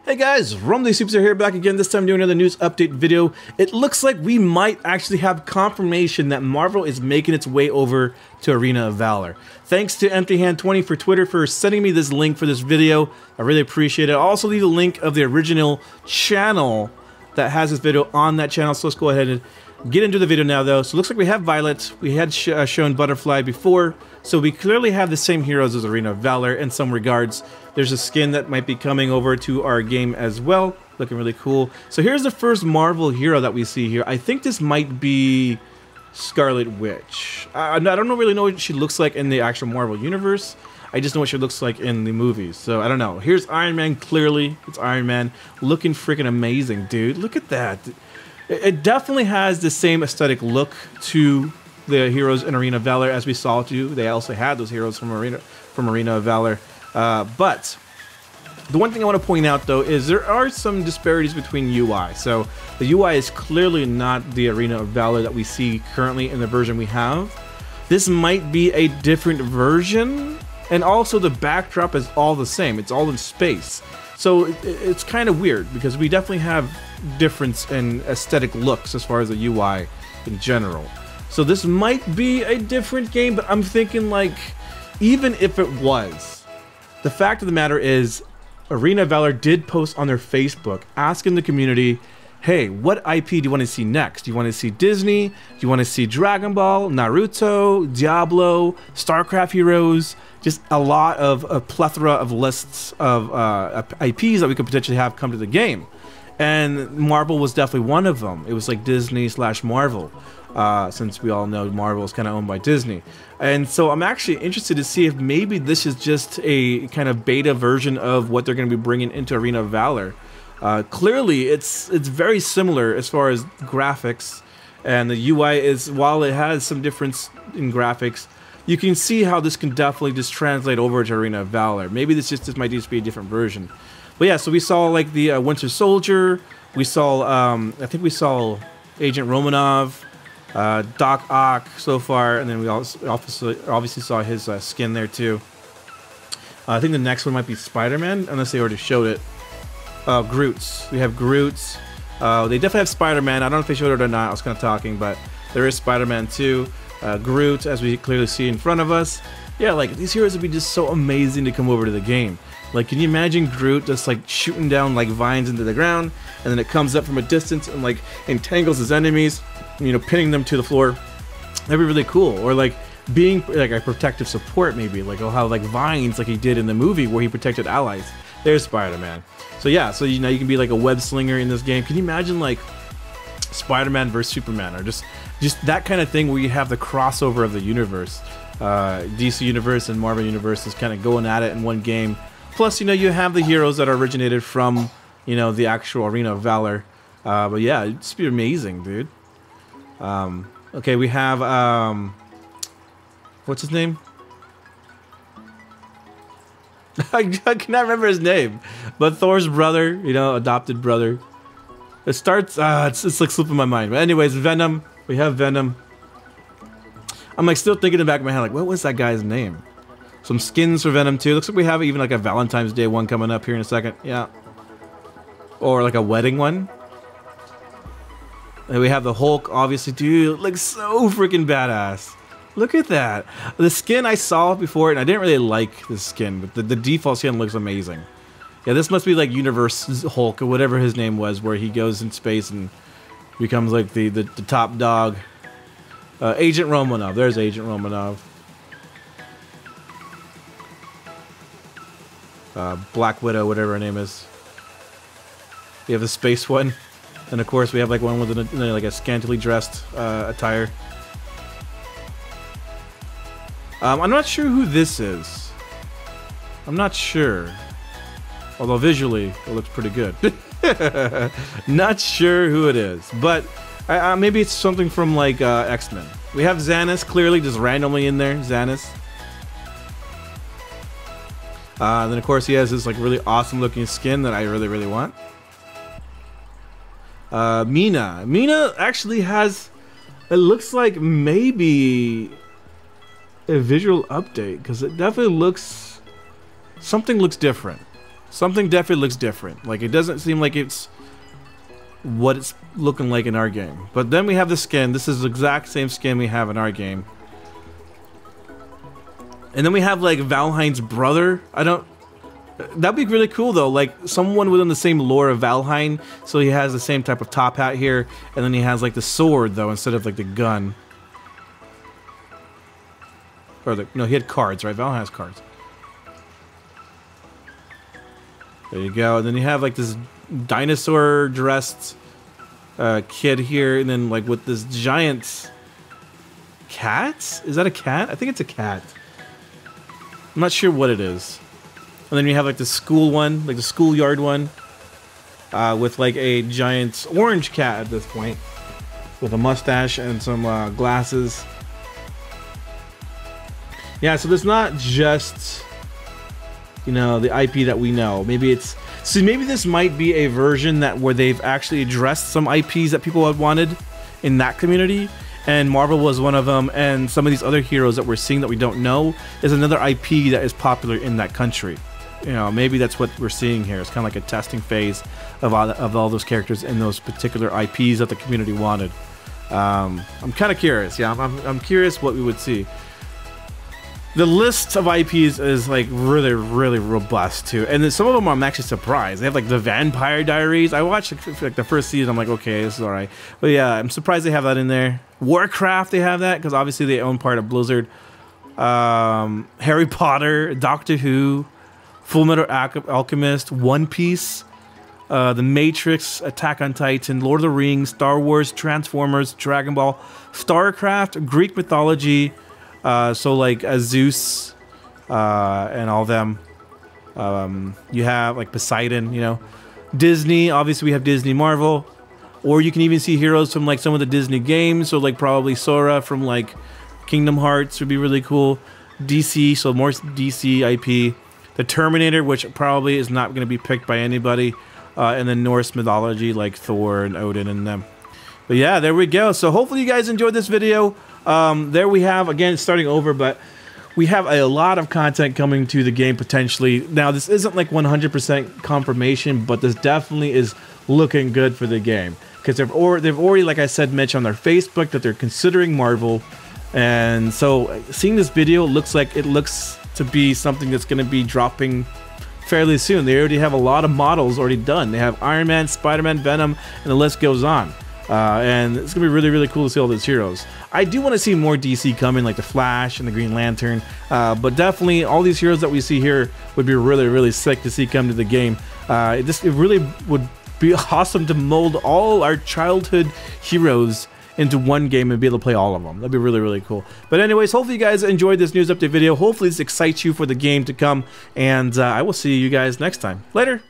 Hey guys, Rumley Superstar here, back again, this time doing another news update video. It looks like we might actually have confirmation that Marvel is making its way over to Arena of Valor. Thanks to EmptyHand20 for Twitter for sending me this link for this video. I really appreciate it. I'll also leave a link of the original channel that has this video on that channel, so let's go ahead and get into the video now though. So it looks like we have Violet, we had shown Butterfly before, so we clearly have the same heroes as Arena of Valor in some regards. There's a skin that might be coming over to our game as well, looking really cool. So here's the first Marvel hero that we see here. I think this might be Scarlet Witch. I don't really know what she looks like in the actual Marvel universe. I just know what she looks like in the movies, so I don't know. Here's Iron Man, clearly, it's Iron Man, looking freaking amazing, dude. Look at that. It definitely has the same aesthetic look to the heroes in Arena of Valor as we saw too. They also had those heroes from Arena of Valor. But the one thing I want to point out though is there are some disparities between UI. So the UI is clearly not the Arena of Valor that we see currently in the version we have. This might be a different version, and also the backdrop is all the same. It's all in space. So it's kind of weird because we definitely have difference in aesthetic looks as far as the UI in general. So this might be a different game, but I'm thinking like, even if it was, the fact of the matter is Arena of Valor did post on their Facebook asking the community, hey, what IP do you want to see next? Do you want to see Disney? Do you want to see Dragon Ball, Naruto, Diablo, StarCraft heroes? Just a lot of a plethora of lists of IPs that we could potentially have come to the game. And Marvel was definitely one of them. It was like Disney / Marvel, since we all know Marvel is kind of owned by Disney. And so I'm actually interested to see if maybe this is just a kind of beta version of what they're going to be bringing into Arena of Valor. Clearly, it's very similar as far as graphics, and the UI is, while it has some difference in graphics, you can see how this can definitely just translate over to Arena of Valor. Maybe this might just be a different version. But yeah, so we saw like the Winter Soldier, we saw, I think we saw Agent Romanov, Doc Ock so far, and then we also obviously saw his skin there too. I think the next one might be Spider-Man, unless they already showed it. Groot's. We have Groot's. They definitely have Spider-Man. I don't know if they showed it or not. I was kind of talking, but there is Spider-Man too. Groot, as we clearly see in front of us. Yeah, like these heroes would be just so amazing to come over to the game. Like, can you imagine Groot just like shooting down like vines into the ground, and then it comes up from a distance and like entangles his enemies, you know, pinning them to the floor? That'd be really cool. Or like being like a protective support, maybe like he'll have like vines like he did in the movie where he protected allies. There's Spider-Man. So yeah, so you know you can be like a web slinger in this game. Can you imagine like Spider-Man versus Superman, or just that kind of thing where you have the crossover of the universe, DC universe and Marvel universe is kind of going at it in one game. Plus, you know, you have the heroes that are originated from, you know, the actual Arena of Valor. But yeah, it'd just be amazing, dude. Okay, we have what's his name? I cannot remember his name, but Thor's brother, you know, adopted brother. It starts, it's like slipping my mind. But anyways, Venom, we have Venom. I'm like still thinking in the back of my head, like, what was that guy's name? Some skins for Venom too. Looks like we have even like a Valentine's Day one coming up here in a second. Yeah. Or like a wedding one. And we have the Hulk, obviously, dude, looks so freaking badass. Look at that. The skin I saw before, and I didn't really like the skin, but the default skin looks amazing. Yeah, this must be like Universe Hulk or whatever his name was, where he goes in space and becomes like the top dog. Agent Romanov. There's Agent Romanov. Black Widow, whatever her name is. We have the space one, and of course we have like one with like a scantily dressed attire. I'm not sure who this is. I'm not sure. Although visually, it looks pretty good. Not sure who it is. But maybe it's something from like X-Men. We have Xanus clearly just randomly in there. Xanus. Then of course he has this like really awesome looking skin that I really want. Mina. Mina actually has, it looks like maybe a visual update, because it definitely looks, something looks different. Something definitely looks different. Like, it doesn't seem like it's what it's looking like in our game. But then we have the skin. This is the exact same skin we have in our game. And then we have like Valheim's brother. That'd be really cool though. Like someone within the same lore of Valheim. So he has the same type of top hat here. And then he has like the sword though instead of like the gun. Or no, he had cards, right? Valheim has cards. There you go. And then you have like this dinosaur dressed kid here, and then like with this giant cat. Is that a cat? I think it's a cat. I'm not sure what it is. And then you have like the school one, like the schoolyard one, with like a giant orange cat at this point, with a mustache and some glasses. Yeah, so there's not just, you know, the IP that we know. Maybe it's... So maybe this might be a version that where they've actually addressed some IPs that people had wanted in that community. And Marvel was one of them. And some of these other heroes that we're seeing that we don't know is another IP that is popular in that country. You know, maybe that's what we're seeing here. It's kind of like a testing phase of all those characters in those particular IPs that the community wanted. I'm kind of curious. Yeah, I'm curious what we would see. The list of IPs is like really, really robust too, and then some of them I'm actually surprised. They have like the Vampire Diaries. I watched like the first season. I'm like, okay, this is all right. But yeah, I'm surprised they have that in there. Warcraft, they have that because obviously they own part of Blizzard. Harry Potter, Doctor Who, Full Metal Alchemist, One Piece, The Matrix, Attack on Titan, Lord of the Rings, Star Wars, Transformers, Dragon Ball, StarCraft, Greek mythology. So like Zeus and all them. You have like Poseidon, you know. Disney, obviously we have Disney Marvel. Or you can even see heroes from like some of the Disney games. So like probably Sora from like Kingdom Hearts would be really cool. DC, so more DC IP. The Terminator, which probably is not going to be picked by anybody. And then Norse mythology like Thor and Odin and them. But yeah, there we go. So hopefully you guys enjoyed this video. There we have, again, starting over, but we have a lot of content coming to the game potentially. Now, this isn't like 100% confirmation, but this definitely is looking good for the game. Because they've already, like I said, mentioned on their Facebook that they're considering Marvel. And so seeing this video, looks to be something that's going to be dropping fairly soon. They already have a lot of models already done. They have Iron Man, Spider-Man, Venom, and the list goes on. And it's gonna be really, really cool to see all these heroes. I do want to see more DC coming, like the Flash and the Green Lantern, but definitely all these heroes that we see here would be really, really sick to see come to the game. It really would be awesome to mold all our childhood heroes into one game and be able to play all of them. That'd be really, really cool. But anyways, hopefully you guys enjoyed this news update video. Hopefully this excites you for the game to come, and I will see you guys next time. Later!